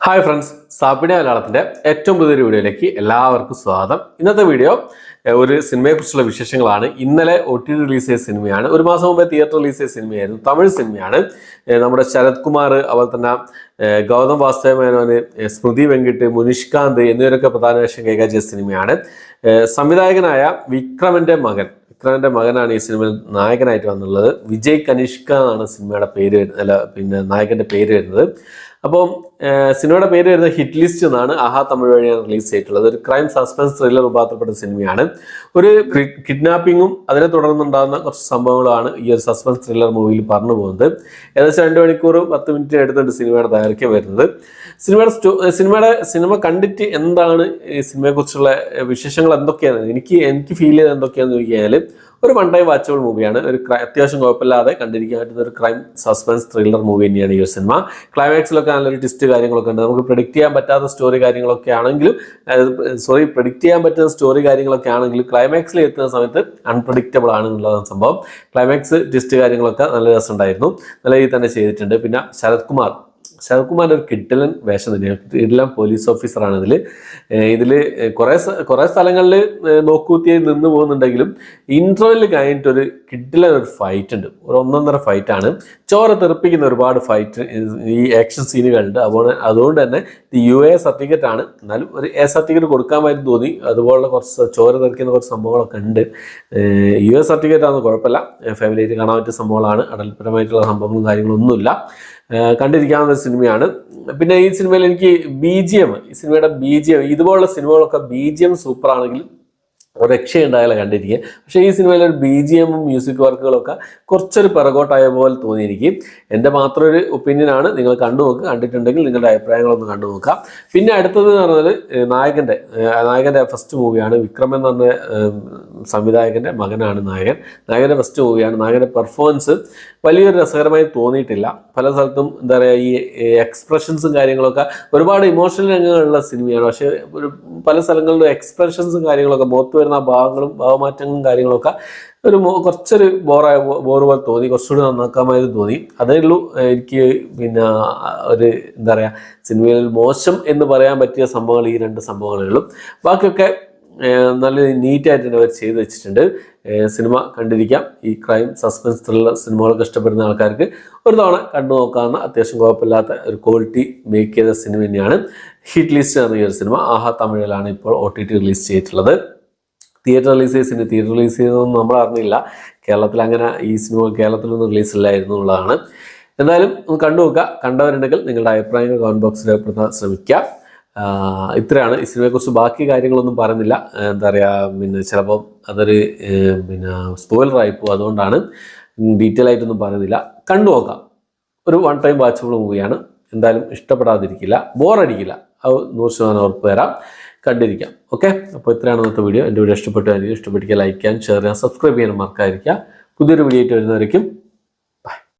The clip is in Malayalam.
ഹായ് ഫ്രണ്ട്സ്, സാപ്പിഡിയ മലയാളത്തിൻ്റെ ഏറ്റവും പുതിയൊരു വീഡിയോയിലേക്ക് എല്ലാവർക്കും സ്വാഗതം. ഇന്നത്തെ വീഡിയോ ഒരു സിനിമയെക്കുറിച്ചുള്ള വിശേഷങ്ങളാണ്. ഇന്നലെ OTT റിലീസ് ചെയ്ത സിനിമയാണ്. ഒരു മാസം മുമ്പേ തിയേറ്റർ റിലീസ് ചെയ്ത സിനിമയായിരുന്നു. തമിഴ് സിനിമയാണ്. നമ്മുടെ ശരത് കുമാർ, അതുപോലെ തന്നെ ഗൗതം വാസുദേവ മേനോന്, സ്മൃതി വെങ്കിട്ട്, മുനിഷ്കാന്ത് എന്നിവരൊക്കെ പ്രധാന വേഷം കൈകാര്യം ചെയ്ത സിനിമയാണ്. സംവിധായകനായ വിക്രമന്റെ മകനാണ് ഈ സിനിമയിൽ നായകനായിട്ട് വന്നുള്ളത്. വിജയ് കനിഷ്ക എന്നാണ് സിനിമയുടെ പേര്, നായകന്റെ പേര് വരുന്നത്. അപ്പോൾ സിനിമയുടെ പേര് വരുന്നത് ഹിറ്റ് ലിസ്റ്റ് എന്നാണ്. ആഹാ തമിഴ് വഴിയാണ് റിലീസ് ചെയ്തിട്ടുള്ളത്. ഒരു ക്രൈം സസ്പെൻസ് ത്രില്ലർ രൂപാന്തരപ്പെട്ട സിനിമയാണ്. ഒരു കിഡ്നാപ്പിങ്ങും അതിനെ തുടർന്നുണ്ടാകുന്ന കുറച്ച് സംഭവങ്ങളാണ് ഈ ഒരു സസ്പെൻസ് ത്രില്ലർ മൂവിയിൽ പറഞ്ഞു പോകുന്നത്. ഏകദേശം 2 മണിക്കൂർ 10 മിനിറ്റ് എടുത്തിട്ട് സിനിമയുടെ ദൈർഘ്യം വരുന്നത്. സിനിമ കണ്ടിട്ട് എന്താണ് ഈ സിനിമയെക്കുറിച്ചുള്ള വിശേഷങ്ങൾ എന്തൊക്കെയാണ്, എനിക്ക് ഫീൽ ചെയ്ത് എന്തൊക്കെയാണെന്ന് ചോദിക്കാൽ, ഒരു വൺ ടൈം വാച്ചബിൾ മൂവിയാണ്. അത്യാവശ്യം കുഴപ്പമില്ലാതെ കണ്ടിരിക്കാൻ പറ്റുന്ന ഒരു ക്രൈം സസ്പെൻസ് ത്രില്ലർ മൂവി തന്നെയാണ് ഈ ഒരു സിനിമ. ക്ലൈമാക്സിലൊക്കെ നല്ലൊരു ട്വിസ്റ്റ് കാര്യങ്ങളൊക്കെ ഉണ്ട്. നമുക്ക് പ്രെഡിക്റ്റ് ചെയ്യാൻ പറ്റാത്ത സ്റ്റോറി കാര്യങ്ങളൊക്കെ ആണെങ്കിലും പ്രെഡിക്റ്റ് ചെയ്യാൻ പറ്റുന്ന സ്റ്റോറി കാര്യങ്ങളൊക്കെ ആണെങ്കിലും ക്ലൈമാക്സിൽ എത്തുന്ന സമയത്ത് അൺപ്രഡിക്റ്റബിൾ ആണ് എന്നുള്ളതാണ് സംഭവം. ക്ലൈമാക്സ് ട്വിസ്റ്റ് കാര്യങ്ങളൊക്കെ നല്ല രസമുണ്ടായിരുന്നു. നല്ല രീതിയിൽ തന്നെ ചെയ്തിട്ടുണ്ട്. പിന്നെ ശരത് കുമാറിൻ്റെ ഒരു കിഡിലൻ വേഷം തന്നെയാണ്. കിഡിലൻ പോലീസ് ഓഫീസറാണ് ഇതിൽ കുറേ സ്ഥലങ്ങളിൽ നോക്കൂത്തിയായി നിന്ന് പോകുന്നുണ്ടെങ്കിലും ഇന്റർവെല്ലിൽ കഴിഞ്ഞിട്ടൊരു കിഡിലൻ ഒരു ഫൈറ്റ് ഉണ്ട്. ഒരു 1.5 ഫൈറ്റാണ്. ചോര തെറിപ്പിക്കുന്ന ഒരുപാട് ഫൈറ്റ് ഈ ആക്ഷൻ സീനുകളുണ്ട്. അതുകൊണ്ട് തന്നെ ഇത് UA സർട്ടിഫിക്കറ്റ് ആണ്. എന്നാലും ഒരു A സർട്ടിഫിക്കറ്റ് കൊടുക്കാൻ തോന്നി. അതുപോലുള്ള കുറച്ച് ചോര തെറിക്കുന്ന കുറച്ച് സംഭവങ്ങളൊക്കെ ഉണ്ട്. UA സർട്ടിഫിക്കറ്റ് ആണെന്ന് കുഴപ്പമില്ല. ഫാമിലിയായിട്ട് കാണാൻ പറ്റിയ സംഭവങ്ങളാണ്. അടൽപരമായിട്ടുള്ള സംഭവങ്ങളും കാര്യങ്ങളൊന്നുമില്ല. കണ്ടിരിക്കാവുന്ന സിനിമയാണ്. പിന്നെ ഈ സിനിമയിൽ എനിക്ക് ഈ സിനിമയുടെ BGM, ഇതുപോലുള്ള സിനിമകളൊക്കെ BGM സൂപ്പർ ആണെങ്കിലും ഒരു രക്ഷയുണ്ടായാലും കണ്ടിരിക്കുക. പക്ഷേ ഈ സിനിമയിൽ ഒരു BGM മ്യൂസിക് വർക്കുകളൊക്കെ കുറച്ചൊരു പിറകോട്ടായ പോലെ തോന്നി എനിക്ക്. എൻ്റെ മാത്രം ഒരു ഒപ്പീനിയനാണ്. നിങ്ങൾ കണ്ടിട്ടുണ്ടെങ്കിൽ നിങ്ങളുടെ അഭിപ്രായങ്ങളൊന്ന് കണ്ടു നോക്കാം. പിന്നെ അടുത്തത് എന്ന് പറഞ്ഞാൽ നായകൻ്റെ ഫസ്റ്റ് മൂവിയാണ്. വിക്രം എന്ന് പറഞ്ഞ സംവിധായകൻ്റെ മകനാണ് നായകൻ്റെ ഫസ്റ്റ് മൂവിയാണ്. നായകൻ്റെ പെർഫോമൻസ് വലിയൊരു രസകരമായി തോന്നിയിട്ടില്ല. പല സ്ഥലത്തും എന്താ പറയുക, ഈ എക്സ്പ്രഷൻസും കാര്യങ്ങളൊക്കെ ഒരുപാട് ഇമോഷണൽ രംഗങ്ങളുള്ള സിനിമയാണ്. പക്ഷേ പല സ്ഥലങ്ങളിലും എക്സ്പ്രഷൻസും കാര്യങ്ങളൊക്കെ മുഖത്ത് വരുന്ന ഭാവമാറ്റങ്ങളും കാര്യങ്ങളൊക്കെ കുറച്ചൊരു ബോർ പോലെ തോന്നി. കുറച്ചുകൂടി നന്നാക്കാമായത് തോന്നി. അതേ ഉള്ളൂ എനിക്ക്. പിന്നെ ഒരു എന്താ പറയുക, സിനിമയിൽ മോശം എന്ന് പറയാൻ പറ്റിയ സംഭവങ്ങൾ ഈ 2 സംഭവങ്ങളേ ഉള്ളൂ. ബാക്കിയൊക്കെ നല്ല നീറ്റായിട്ട് അവർ ചെയ്ത് വെച്ചിട്ടുണ്ട്. സിനിമ കണ്ടിരിക്കാം. ഈ ക്രൈം സസ്പെൻസ് ത്രില്ലർ സിനിമകളൊക്കെ ഇഷ്ടപ്പെടുന്ന ആൾക്കാർക്ക് ഒരു തവണ കണ്ടു നോക്കാവുന്ന അത്യാവശ്യം കുഴപ്പമില്ലാത്ത ഒരു ക്വാളിറ്റി മേക്ക് ചെയ്ത സിനിമ തന്നെയാണ് ഹിറ്റ് ലിസ്റ്റ് എന്ന ഈ ഒരു സിനിമ. ആഹാ തമിഴിലാണ് ഇപ്പോൾ OTT റിലീസ് ചെയ്തിട്ടുള്ളത്. തിയേറ്റർ റിലീസ് ചെയ്തതൊന്നും നമ്മൾ അറിഞ്ഞില്ല. കേരളത്തിൽ അങ്ങനെ ഈ സിനിമ കേരളത്തിലൊന്നും റിലീസില്ലായിരുന്നു എന്നുള്ളതാണ്. എന്തായാലും കണ്ടു നോക്കുക. കണ്ടവരുണ്ടെങ്കിൽ നിങ്ങളുടെ അഭിപ്രായങ്ങൾ കമന്റ് ബോക്സിൽ രേഖപ്പെടുത്താൻ ശ്രമിക്കുക. ഇത്രയാണ് ഈ സിനിമയെക്കുറിച്ച്. ബാക്കി കാര്യങ്ങളൊന്നും പറയുന്നില്ല. എന്താ പറയുക, പിന്നെ ചിലപ്പം അതൊരു സ്പോയിലർ ആയിപ്പോവും. അതുകൊണ്ടാണ് ഡീറ്റെയിൽ ആയിട്ടൊന്നും പറയുന്നില്ല. കണ്ടു നോക്കാം. ഒരു വൺ ടൈം വാച്ചബിൾ മൂവിയാണ്. എന്തായാലും ഇഷ്ടപ്പെടാതിരിക്കില്ല, ബോറടിക്കില്ല. അത് 100% ഉറപ്പ് തരാം. കണ്ടിരിക്കാം. ഓക്കെ, അപ്പോൾ ഇത്രയാണ് ഇന്നത്തെ വീഡിയോ. എൻ്റെ വീഡിയോ ഇഷ്ടപ്പെട്ടിരിക്കുക, ലൈക്ക് ചെയ്യാൻ, ഷെയർ ചെയ്യാൻ, സബ്സ്ക്രൈബ് ചെയ്യാൻ മറക്കാതിരിക്കുക. പുതിയൊരു വീഡിയോ ആയിട്ട് വരുന്നവരേക്കും